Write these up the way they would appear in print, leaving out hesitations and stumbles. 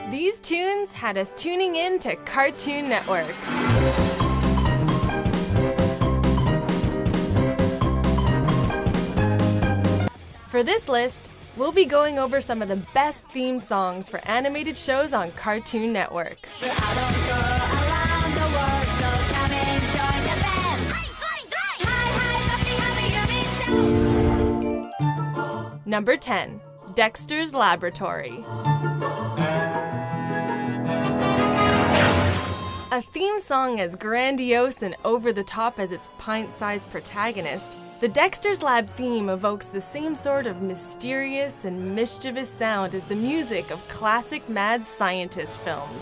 These tunes had us tuning in to Cartoon Network. For this list, we'll be going over some of the best theme songs for animated shows on Cartoon Network. Number 10, Dexter's Laboratory. A theme song as grandiose and over-the-top as its pint-sized protagonist, the Dexter's Lab theme evokes the same sort of mysterious and mischievous sound as the music of classic mad scientist films.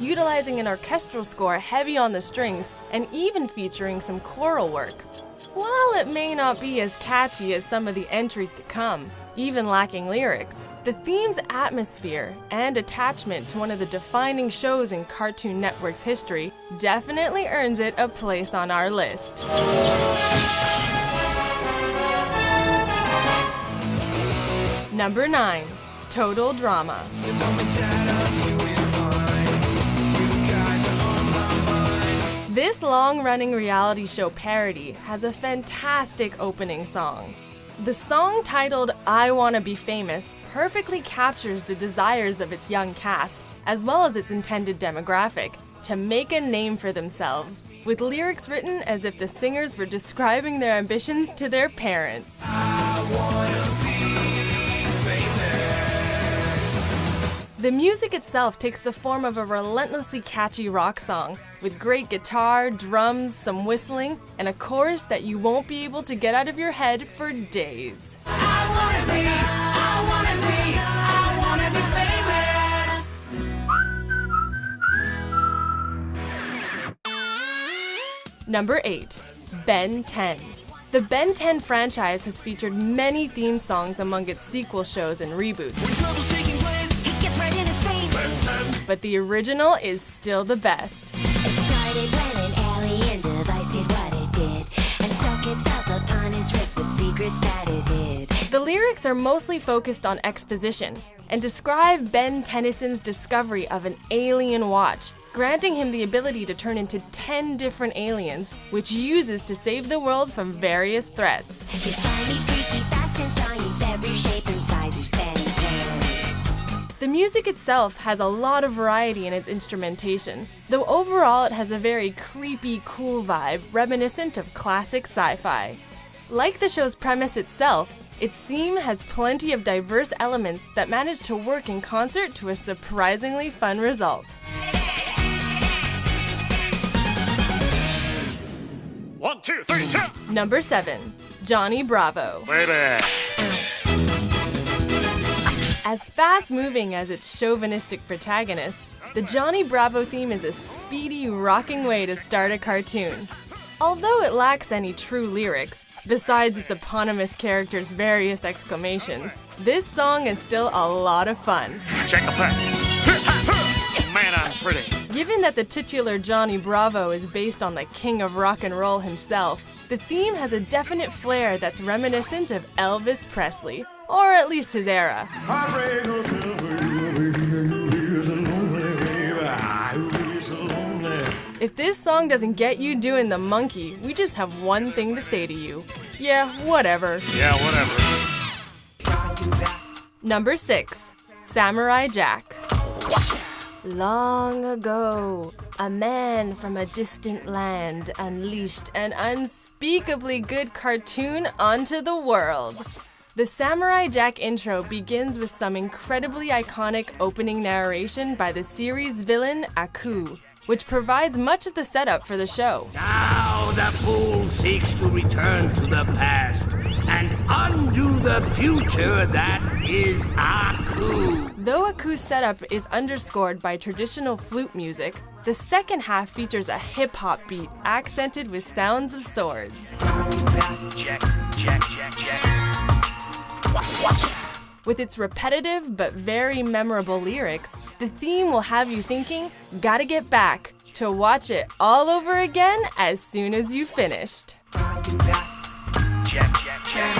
Utilizing an orchestral score heavy on the strings and even featuring some choral work. While it may not be as catchy as some of the entries to come, even lacking lyrics, the theme's atmosphere and attachment to one of the defining shows in Cartoon Network's history definitely earns it a place on our list. Number 9, Total Drama. This long-running reality show parody has a fantastic opening song. The song titled I Wanna Be Famous perfectly captures the desires of its young cast, as well as its intended demographic, to make a name for themselves, with lyrics written as if the singers were describing their ambitions to their parents. The music itself takes the form of a relentlessly catchy rock song, with great guitar, drums, some whistling, and a chorus that you won't be able to get out of your head for days. Number 8, Ben 10. The Ben 10 franchise has featured many theme songs among its sequel shows and reboots. But the original is still the best. It started when an alien device did what it did and stuck itself upon his wrist with secrets that it hid. The lyrics are mostly focused on exposition and describe Ben Tennyson's discovery of an alien watch, granting him the ability to turn into 10 different aliens, which he uses to save the world from various threats. He's slimy, freaky, fast and strong, he's every shape and size, he's Ben 10. The music itself has a lot of variety in its instrumentation, though overall it has a very creepy, cool vibe reminiscent of classic sci-fi. Like the show's premise itself, its theme has plenty of diverse elements that manage to work in concert to a surprisingly fun result. One, two, three, hit! Number 7, Johnny Bravo. Baby. As fast-moving as its chauvinistic protagonist, the Johnny Bravo theme is a speedy, rocking way to start a cartoon. Although it lacks any true lyrics, besides its eponymous character's various exclamations, this song is still a lot of fun. Check the facts. Man, I'm pretty. Given that the titular Johnny Bravo is based on the king of rock and roll himself, the theme has a definite flair that's reminiscent of Elvis Presley, or at least his era. If this song doesn't get you doing the monkey, we just have one thing to say to you. Yeah, whatever. Yeah, whatever. Number 6, Samurai Jack. Long ago, a man from a distant land unleashed an unspeakably good cartoon onto the world. The Samurai Jack intro begins with some incredibly iconic opening narration by the series villain Aku, which provides much of the setup for the show. Now the fool seeks to return to the past and undo the future that is Aku. Though Aku's setup is underscored by traditional flute music, the second half features a hip-hop beat accented with sounds of swords. Check, check, check, check. Watch it. With its repetitive but very memorable lyrics, the theme will have you thinking, gotta get back, to watch it all over again as soon as you finished. Check, check, check.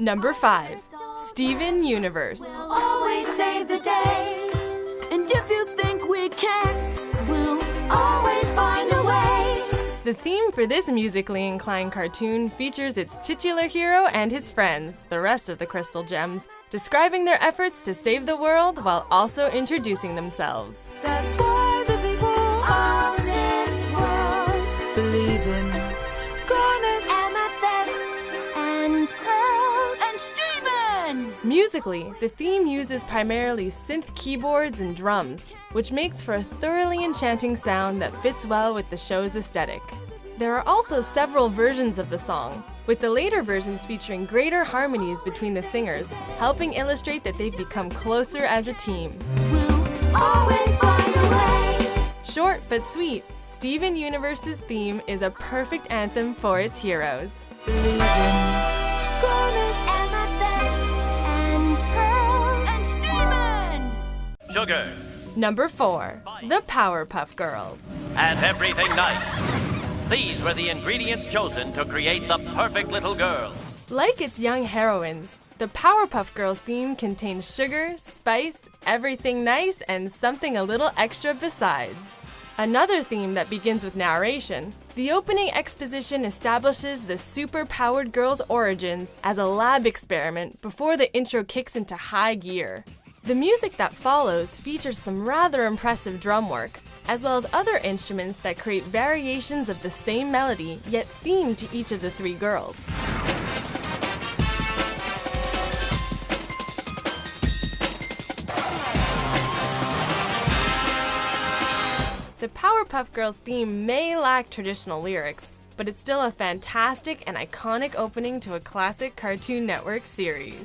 Number 5. Steven Universe. Always save the day. And if you think we can't, we'll always find a way. The theme for this musically inclined cartoon features its titular hero and his friends, the rest of the Crystal Gems, describing their efforts to save the world while also introducing themselves. That's why the people of this world believe in Garnet, Amethyst, and Pearl, and Steven! Musically, the theme uses primarily synth keyboards and drums, which makes for a thoroughly enchanting sound that fits well with the show's aesthetic. There are also several versions of the song, with the later versions featuring greater harmonies between the singers, helping illustrate that they've become closer as a team. We'll always find a way. Short but sweet, Steven Universe's theme is a perfect anthem for its heroes. Believe in Garnet, Amethyst, and Pearl, and Steven! Sugar Number 4. The Powerpuff Girls. and everything nice. These were the ingredients chosen to create the perfect little girl. Like its young heroines, the Powerpuff Girls theme contains sugar, spice, everything nice, and something a little extra besides. Another theme that begins with narration, the opening exposition establishes the super-powered girl's origins as a lab experiment before the intro kicks into high gear. The music that follows features some rather impressive drum work, as well as other instruments that create variations of the same melody, yet themed to each of the 3 girls. The Powerpuff Girls theme may lack traditional lyrics, but it's still a fantastic and iconic opening to a classic Cartoon Network series.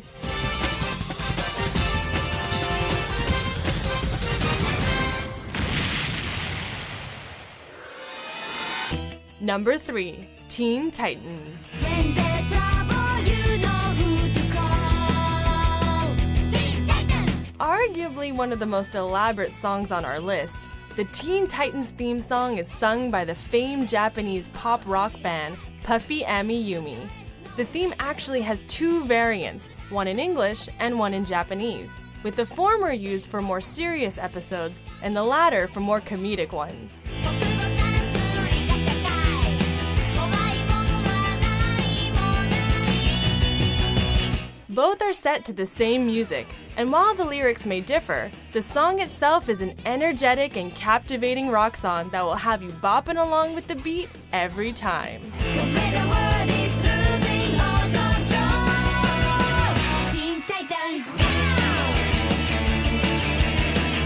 Number 3. Teen Titans. When there's trouble, you know who to call. Teen Titans! Arguably one of the most elaborate songs on our list, the Teen Titans theme song is sung by the famed Japanese pop rock band Puffy Ami Yumi. The theme actually has 2 variants, one in English and one in Japanese, with the former used for more serious episodes and the latter for more comedic ones. Both are set to the same music, and while the lyrics may differ, the song itself is an energetic and captivating rock song that will have you bopping along with the beat every time. 'Cause when the world is losing all control, Teen Titans go!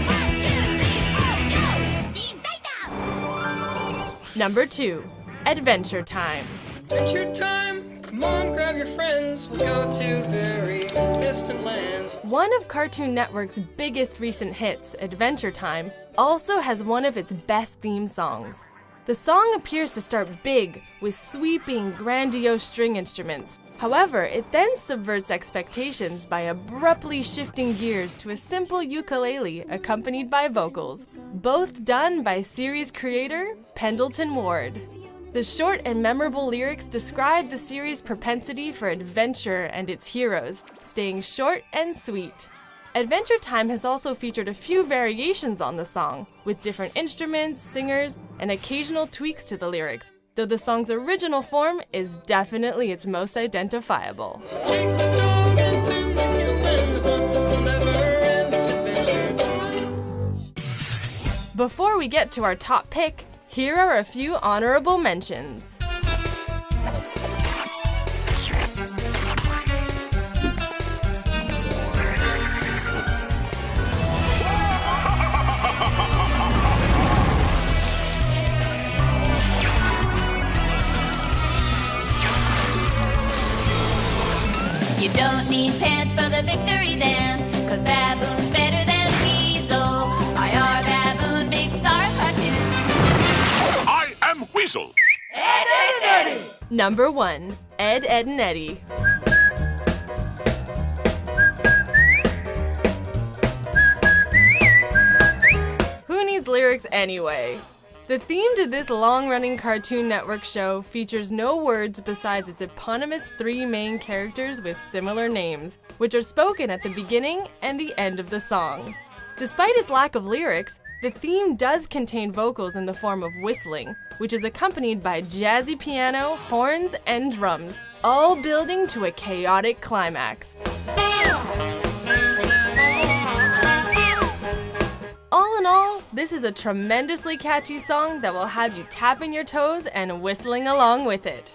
1, 2, 3, 4, go! Teen Titans! Number 2. Adventure Time. Adventure time! Come on, grab your friends. We'll go to very distant lands. One of Cartoon Network's biggest recent hits, Adventure Time, also has one of its best theme songs. The song appears to start big, with sweeping, grandiose string instruments. However, it then subverts expectations by abruptly shifting gears to a simple ukulele accompanied by vocals, both done by series creator Pendleton Ward. The short and memorable lyrics describe the series' propensity for adventure and its heroes, staying short and sweet. Adventure Time has also featured a few variations on the song, with different instruments, singers, and occasional tweaks to the lyrics, though the song's original form is definitely its most identifiable. Take the dog and then the human, the fun will never end. It's adventure time. Before we get to our top pick, here are a few honorable mentions. You don't need pants for the victory dance, 'cause Baboon's better than Weasel. By our Baboon Big Star cartoon. I am Weasel. Number 1. Ed, Edd n Eddy. Who needs lyrics anyway? The theme to this long-running Cartoon Network show features no words besides its eponymous 3 main characters with similar names, which are spoken at the beginning and the end of the song. Despite its lack of lyrics, the theme does contain vocals in the form of whistling, which is accompanied by jazzy piano, horns, and drums, all building to a chaotic climax. All in all, this is a tremendously catchy song that will have you tapping your toes and whistling along with it.